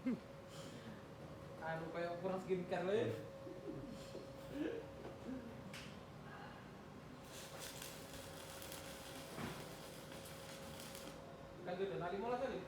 Anu kayak kurang skincare lho. Lagi udah nali mola kali.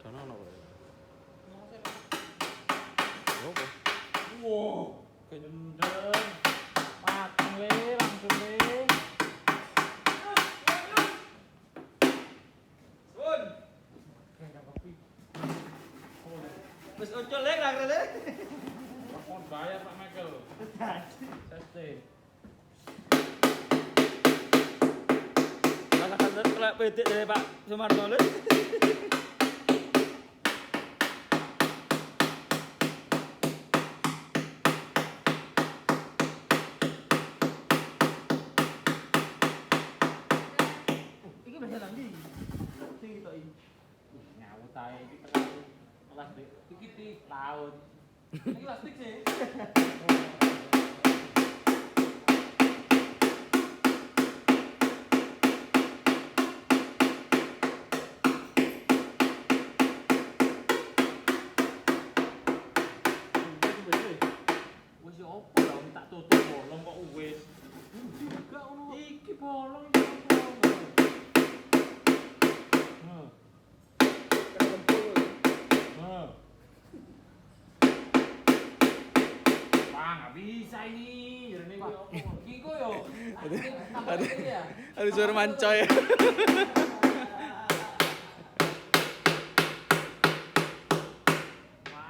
Dono ono kok. Opo? Wow, gendeng. Mateng we langsung we. Sun. Kayak kopi. Wis ucul lek lah rene. Mohon bayar Pak Michael. Seste. Masakan telek pedik dari Pak Sumarno lho. Iki bahasa lagi. Sing tok iki. Nyawut ae iki terlalu kelas Dik. Iki di Laut. iki plastik sih. Wis yo opo lho tak tutup bolong kok wis. Enggak ono. Iki bolong iki opo? Heeh. Heeh. Wah, nggak bisa ini. Jernih iki opo? Iki kok yo. Ada suara mancoy. Wah,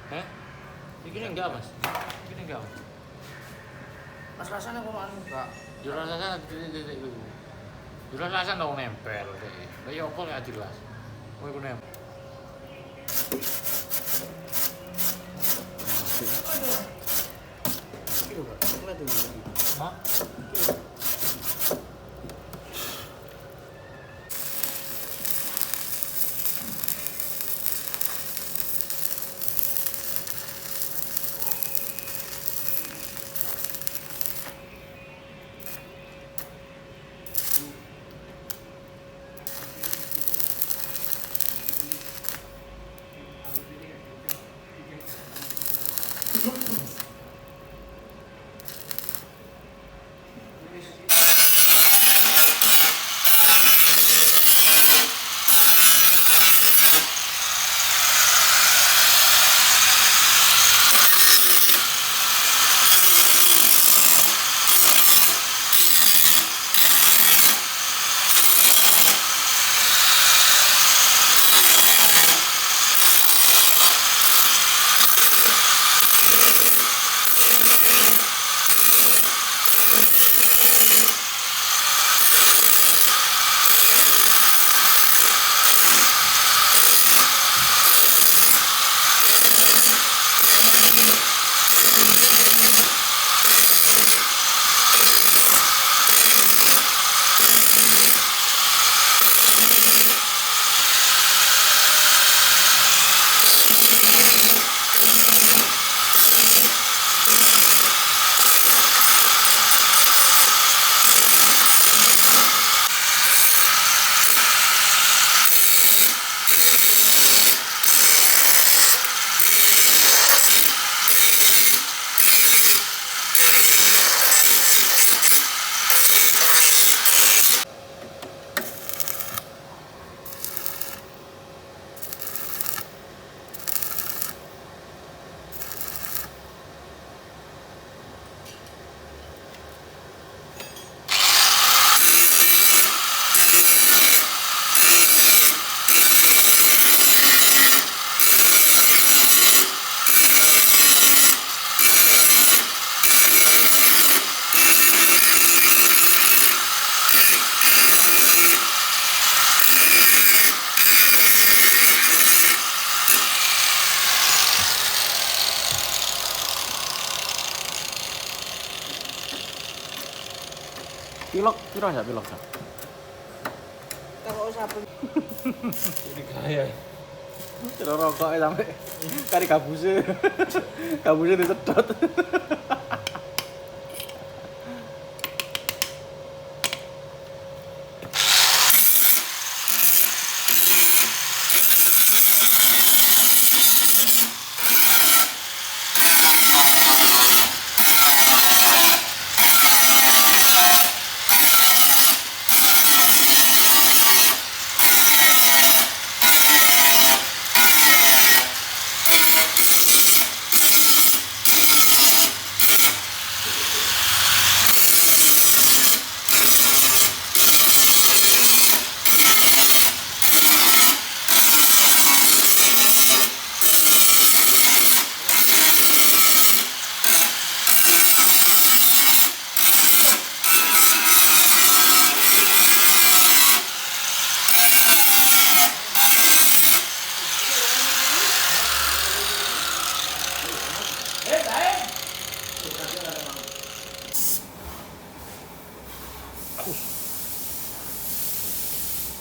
Hah? Iki enggak, Mas. Iki enggak. Mas rasanya kok anu enggak. Yo rasane titik-titik iku. Yo rasane dong nempel iki. Lah yo opo lek jelas. Kowe ku nempel. Hah? Pilok, piro enggak pilok? Kalau sapu Ini kaya. Kira rokok sampe kari kabuse. Kabuse disedot.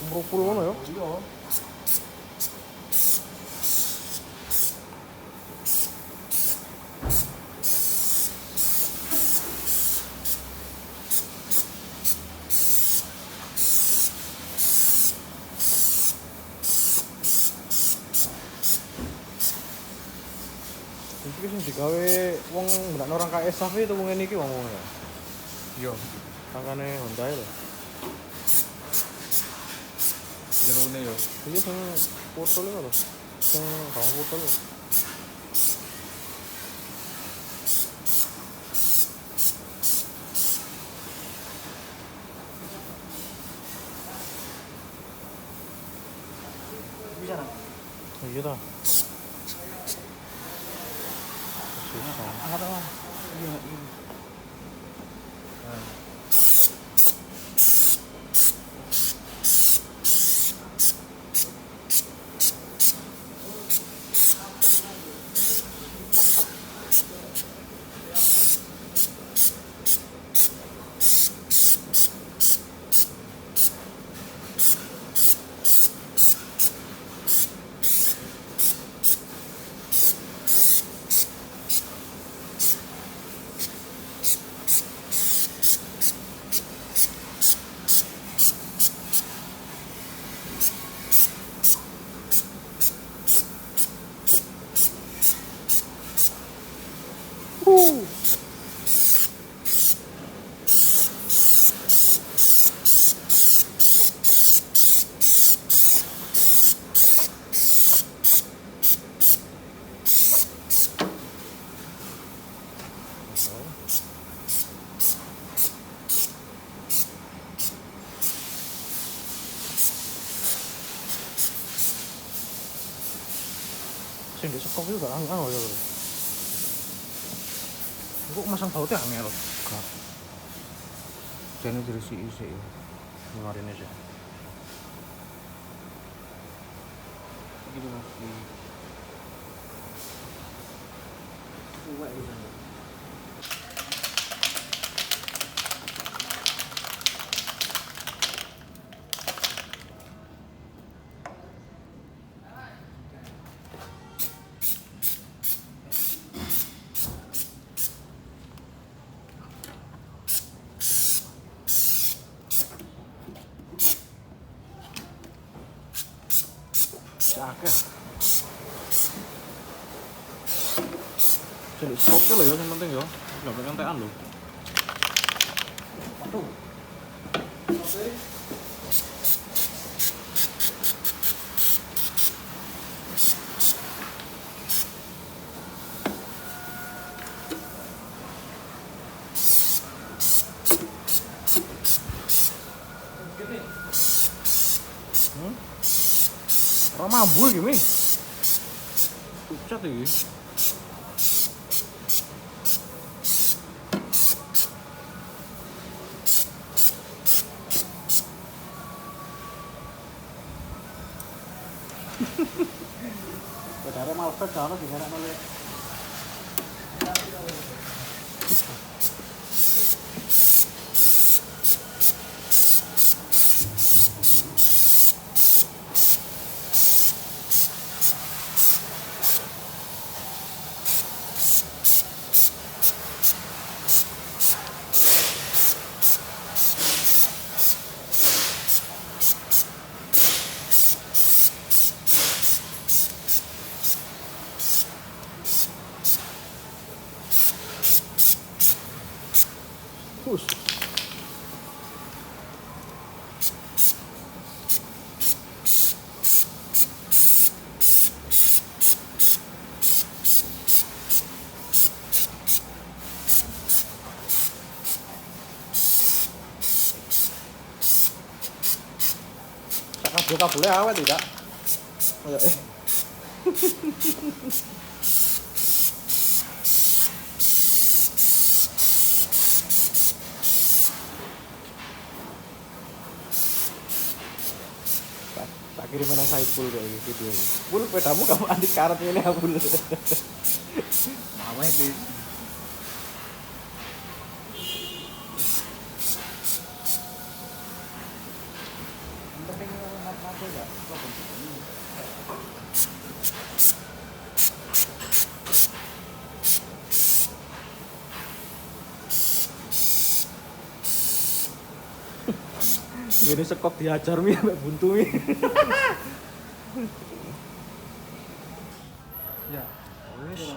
Merupul ngono ya. Iya. Iki sing digawe wong ndak orang KSAV itu wong ngene iki wong ya. Iya. Tangane Honda lho. Jerone yo. Iki sing foto lho. Sing bawang foto lho. bisa nang. Iya ta. Angkat apa? Iya, ini. Sing di sekop itu gak angel ya lho. Kok masang bautnya angel? Gak. Jane dirisi isi ya. Kemarin aja. Gini Mas. Buat di sana. Akeh. Jadi stoknya lho ya yang penting ya. Enggak pengen entekan lho. Waduh. Ora mambu iki, Mi. Pucat iki. Bedare malset jane digerakno le. Kabel-kabelnya awet tidak? Oh, ya, tak kirim nang Saiful kayak gitu video. Pul, pedamu kamu anti karet ini Pul. Mama itu. Penting apa ya? Gini sekok diajar mi sampai buntu mi. Ya, wis.